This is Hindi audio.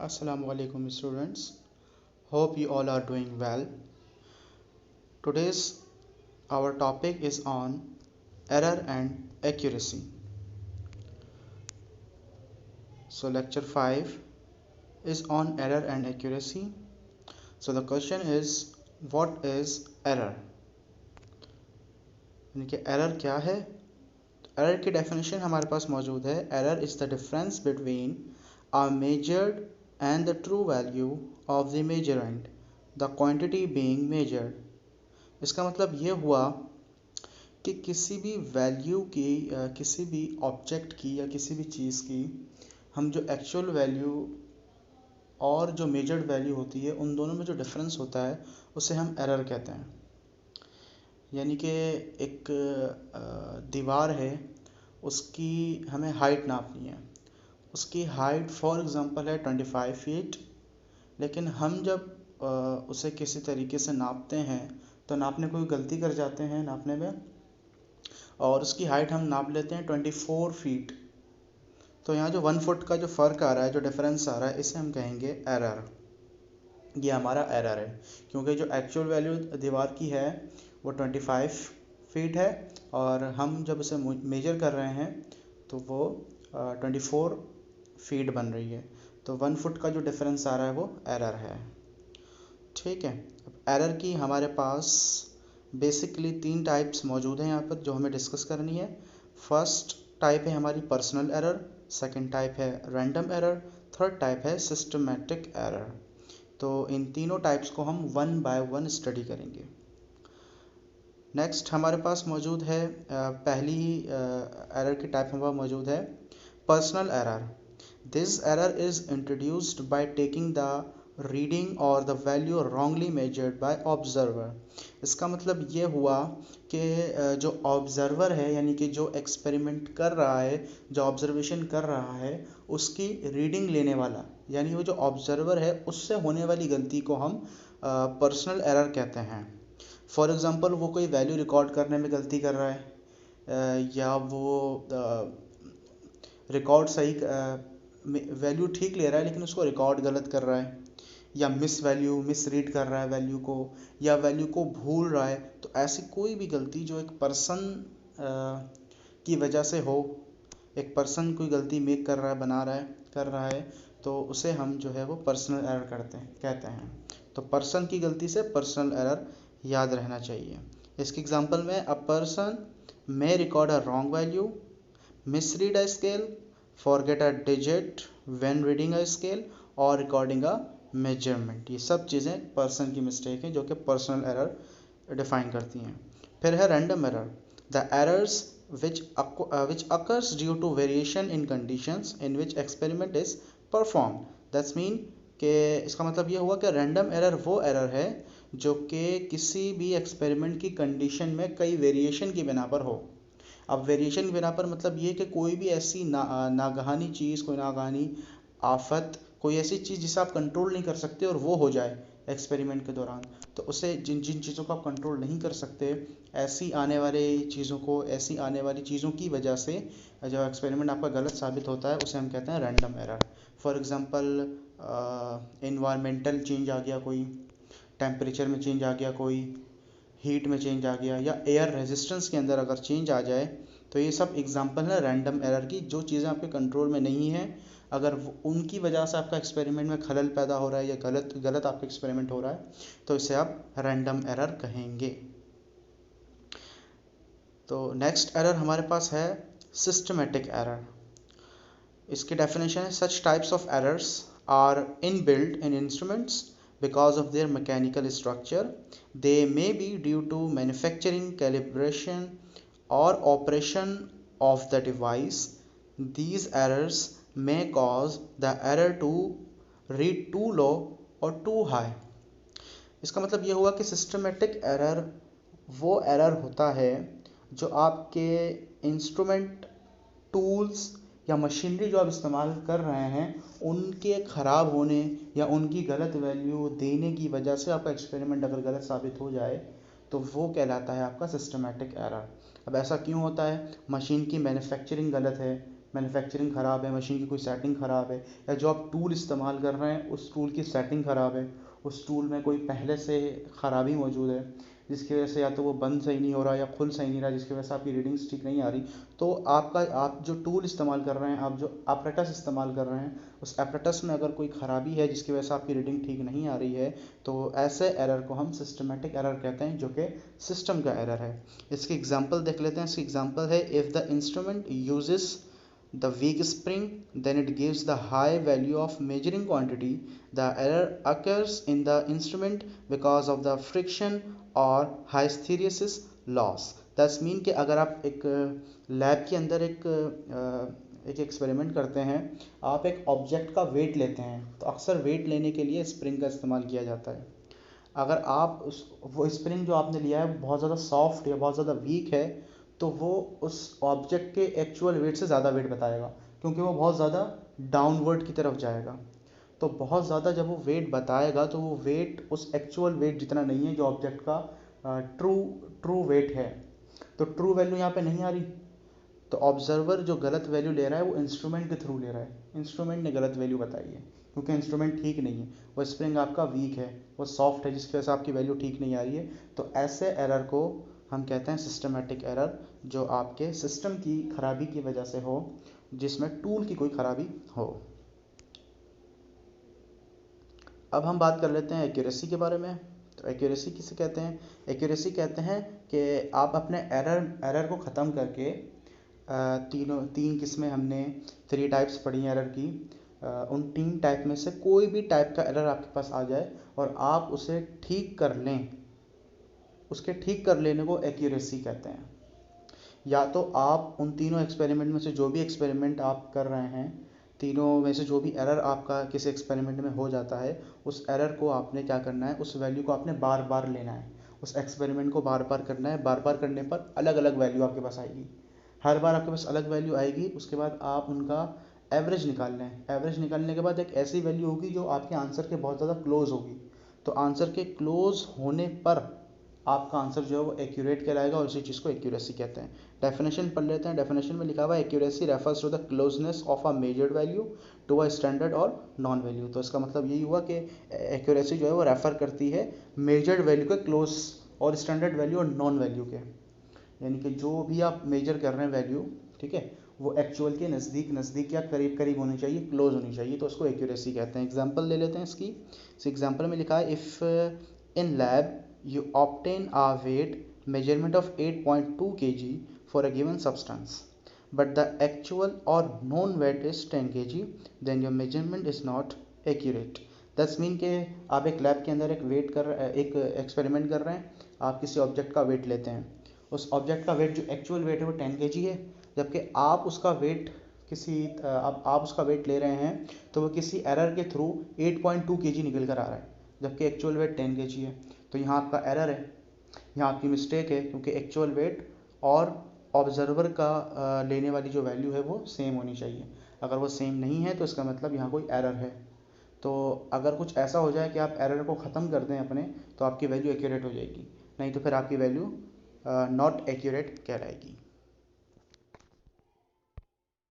Assalamu alaikum students. Hope you all are doing well. Today's our topic is on error and accuracy. So lecture 5 is on error and accuracy. So the question is what is error? यानी कि error क्या है? Error की definition हमारे पास मौजूद है. Error is the difference between a measured and the true value of the measurement, the quantity being measured. इसका मतलब ये हुआ कि किसी भी वैल्यू की किसी भी ऑब्जेक्ट की या किसी भी चीज़ की हम जो एक्चुअल वैल्यू और जो मेजर्ड वैल्यू होती है उन दोनों में जो डिफरेंस होता है उसे हम एरर कहते हैं. यानी कि एक दीवार है, उसकी हमें हाइट नापनी है. उसकी हाइट फॉर एग्ज़ाम्पल है 25 फीट, लेकिन हम जब उसे किसी तरीके से नापते हैं तो नापने कोई गलती कर जाते हैं नापने में, और उसकी हाइट हम नाप लेते हैं 24 फीट. तो यहाँ जो 1 फुट का जो फ़र्क आ रहा है, जो डिफरेंस आ रहा है, इसे हम कहेंगे एरर. ये हमारा एरर है, क्योंकि जो एक्चुअल वैल्यू दीवार की है वो 25 फीट है और हम जब उसे मेजर कर रहे हैं तो वो 24 फीट बन रही है. तो 1 फुट का जो डिफरेंस आ रहा है वो एरर है. ठीक है. अब एरर की हमारे पास बेसिकली 3 टाइप्स मौजूद हैं यहाँ पर जो हमें डिस्कस करनी है. फर्स्ट टाइप है हमारी पर्सनल एरर, सेकंड टाइप है रैंडम एरर, थर्ड टाइप है सिस्टमेटिक एरर. तो इन तीनों टाइप्स को हम वन बाय वन स्टडी करेंगे. नेक्स्ट हमारे पास मौजूद है पहली एरर की टाइप हमारे मौजूद है personal error. This error is introduced by taking the reading और the value wrongly measured by observer. इसका मतलब ये हुआ कि जो ऑब्जर्वर है, यानी कि जो एक्सपेरिमेंट कर रहा है, जो ऑब्जर्वेशन कर रहा है, उसकी रीडिंग लेने वाला, यानी वो जो ऑब्जर्वर है उससे होने वाली गलती को हम पर्सनल एरर कहते हैं. फॉर एग्ज़ाम्पल वो कोई वैल्यू रिकॉर्ड करने में गलती कर रहा है, या वो रिकॉर्ड सही वैल्यू ठीक ले रहा है लेकिन उसको रिकॉर्ड गलत कर रहा है, या मिस रीड कर रहा है वैल्यू को, या वैल्यू को भूल रहा है. तो ऐसी कोई भी गलती जो एक पर्सन की वजह से हो, एक पर्सन कोई गलती मेक कर रहा है, बना रहा है, कर रहा है, तो उसे हम जो है वो पर्सनल एरर कहते हैं. तो पर्सन की गलती से पर्सनल एरर याद रहना चाहिए. इसकी एग्जांपल में a person may record a wrong value, misread a scale, forget a digit when reading a scale, और रिकॉर्डिंग अ मेजरमेंट. ये सब चीज़ें पर्सन की मिस्टेक हैं जो कि पर्सनल एरर डिफाइन करती हैं. फिर है random error. The errors which occurs due to variation in conditions in which experiment is performed. That's mean कि इसका मतलब ये हुआ कि रैंडम एरर वो एरर है जो कि किसी भी एक्सपेरिमेंट की कंडीशन में कई वेरिएशन की बिना पर हो. अब वेरिएशन की बिना पर मतलब ये कि कोई भी ऐसी नागहानी चीज़, कोई नागहानी आफत, कोई ऐसी चीज़ जिसे आप कंट्रोल नहीं कर सकते और वो हो जाए एक्सपेरिमेंट के दौरान, तो उसे जिन जिन चीज़ों को आप कंट्रोल नहीं कर सकते, ऐसी आने वाली चीज़ों की वजह से जो एक्सपेरिमेंट आपका गलत साबित होता है उसे हम कहते हैं random error. For example environmental change आ गया, कोई टेम्परेचर में चेंज आ गया, कोई हीट में चेंज आ गया, या एयर रेजिस्टेंस के अंदर अगर चेंज आ जाए, तो ये सब एग्जांपल है रैंडम एरर की. जो चीज़ें आपके कंट्रोल में नहीं हैं, अगर उनकी वजह से आपका एक्सपेरिमेंट में खलल पैदा हो रहा है या गलत आपका एक्सपेरिमेंट हो रहा है, तो इसे आप रैंडम एरर कहेंगे. तो नेक्स्ट एरर हमारे पास है सिस्टमेटिक एरर. इसकी डेफिनेशन है such types of errors are inbuilt in instruments because of their mechanical structure. They may be due to manufacturing, calibration, or operation of the device. These errors may cause the error to read too low or too high. इसका मतलब ये हुआ कि सिस्टमेटिक एरर वो एरर होता है जो आपके इंस्ट्रूमेंट, टूल्स या मशीनरी जो आप इस्तेमाल कर रहे हैं उनके ख़राब होने या उनकी गलत वैल्यू देने की वजह से आपका एक्सपेरिमेंट अगर गलत साबित हो जाए तो वो कहलाता है आपका सिस्टमेटिक एरर. अब ऐसा क्यों होता है? मशीन की मैन्युफैक्चरिंग गलत है, मैन्युफैक्चरिंग ख़राब है, मशीन की कोई सेटिंग ख़राब है, या जो आप टूल इस्तेमाल कर रहे हैं उस टूल की सेटिंग ख़राब है, उस टूल में कोई पहले से ख़राबी मौजूद है जिसकी वजह से या तो वो बंद सही नहीं हो रहा या खुल सही नहीं रहा, जिसकी वजह से आपकी रीडिंग्स ठीक नहीं आ रही, तो आप जो टूल इस्तेमाल कर रहे हैं, आप जो अपरेटस इस्तेमाल कर रहे हैं, उस अपरेटस में अगर कोई ख़राबी है जिसकी वजह से आपकी रीडिंग ठीक नहीं आ रही है, तो ऐसे एरर को हम सिस्टमेटिक एरर कहते हैं, जो कि सिस्टम का एरर है। इसकी एग्जांपल देख लेते हैं। इसकी एग्जांपल है, if the instrument uses the weak spring, then it gives the high value of measuring quantity. The error occurs in the instrument because of the friction or hysteresis loss. That's mean कि अगर आप एक लैब के अंदर एक एक्सपेरिमेंट करते हैं, आप एक ऑब्जेक्ट का वेट लेते हैं, तो अक्सर वेट लेने के लिए स्प्रिंग का इस्तेमाल किया जाता है। अगर आप वो स्प्रिंग जो आपने लिया है बहुत ज़्यादा सॉफ्ट या बहुत ज़्यादा वीक है, तो वो उस ऑब्जेक्ट के एक्चुअल वेट से ज़्यादा वेट बताएगा, क्योंकि वो बहुत ज़्यादा डाउनवर्ड की तरफ जाएगा। तो बहुत ज़्यादा जब वो वेट बताएगा तो वो वेट उस एक्चुअल वेट जितना नहीं है जो ऑब्जेक्ट का ट्रू ट्रू वेट है। तो ट्रू वैल्यू यहाँ पे नहीं आ रही, तो ऑब्जर्वर जो गलत वैल्यू ले रहा है वो इंस्ट्रूमेंट के थ्रू ले रहा है, इंस्ट्रूमेंट ने गलत वैल्यू बताई है, क्योंकि इंस्ट्रूमेंट ठीक नहीं है, वो स्प्रिंग आपका वीक है, वो सॉफ्ट है, जिसकी वजह से आपकी वैल्यू ठीक नहीं आ रही है। तो ऐसे एरर को हम कहते हैं सिस्टमेटिक एरर, जो आपके सिस्टम की खराबी की वजह से हो, जिसमें टूल की कोई खराबी हो। अब हम बात कर लेते हैं एक्यूरेसी के बारे में। तो एक्यूरेसी किसे कहते हैं? एक्यूरेसी कहते हैं कि आप अपने एरर को ख़त्म करके तीन किस्में हमने 3 टाइप्स पढ़ी हैं एरर की, उन 3 टाइप में से कोई भी टाइप का एरर आपके पास आ जाए और आप उसे ठीक कर लें, उसके ठीक कर लेने को एक्यूरेसी कहते हैं। या तो आप उन तीनों एक्सपेरिमेंट में से जो भी एक्सपेरिमेंट आप कर रहे हैं, तीनों में से जो भी एरर आपका किसी एक्सपेरिमेंट में हो जाता है, उस एरर को आपने क्या करना है, उस वैल्यू को आपने बार बार लेना है, उस एक्सपेरिमेंट को बार बार करना है। बार बार करने पर अलग अलग वैल्यू आपके पास आएगी, हर बार आपके पास अलग वैल्यू आएगी। उसके बाद आप उनका एवरेज निकाल लें, एवरेज निकालने के बाद एक ऐसी वैल्यू होगी जो आपके आंसर के बहुत ज़्यादा क्लोज होगी। तो आंसर के क्लोज होने पर आपका आंसर जो है वो एक्यूरेट कहलाएगा, और इसी चीज़ को एक्यूरेसी कहते हैं। डेफिनेशन पढ़ लेते हैं। डेफिनेशन में लिखा हुआ है, accuracy refers to the closeness of a measured value to a standard और नॉन वैल्यू। तो इसका मतलब यही हुआ कि एक्यूरेसी जो है वो रेफर करती है मेजर्ड वैल्यू के क्लोज और स्टैंडर्ड वैल्यू और नॉन वैल्यू के, यानी कि जो भी आप मेजर कर रहे हैं वैल्यू, ठीक है, वो एक्चुअल के नज़दीक नज़दीक या करीब करीब होनी चाहिए, क्लोज होनी चाहिए, तो उसको एक्यूरेसी कहते हैं। एग्जांपल ले लेते हैं इसकी। इस एग्जांपल में लिखा है, if in lab you obtain a weight measurement of 8.2 kg for a given substance, but the actual or known weight is 10 kg, then your measurement is not accurate. That's mean कि आप एक लैब के अंदर एक एक्सपेरिमेंट कर रहे हैं, आप किसी ऑब्जेक्ट का वेट लेते हैं, उस ऑब्जेक्ट का वेट जो एक्चुअल वेट है वो 10 kg है, जबकि आप उसका वेट आप उसका वेट ले रहे हैं तो वो किसी एरर के थ्रू 8.2 kg निकल कर आ रहा है, जबकि एक्चुअल वेट 10 kg है। तो यहाँ आपका एरर है, यहाँ आपकी मिस्टेक है, क्योंकि एक्चुअल वेट और ऑब्जर्वर का लेने वाली जो वैल्यू है वो सेम होनी चाहिए। अगर वो सेम नहीं है तो इसका मतलब यहाँ कोई एरर है। तो अगर कुछ ऐसा हो जाए कि आप एरर को ख़त्म कर दें अपने, तो आपकी वैल्यू एक्यूरेट हो जाएगी, नहीं तो फिर आपकी वैल्यू नॉट एक्यूरेट कहलाएगी।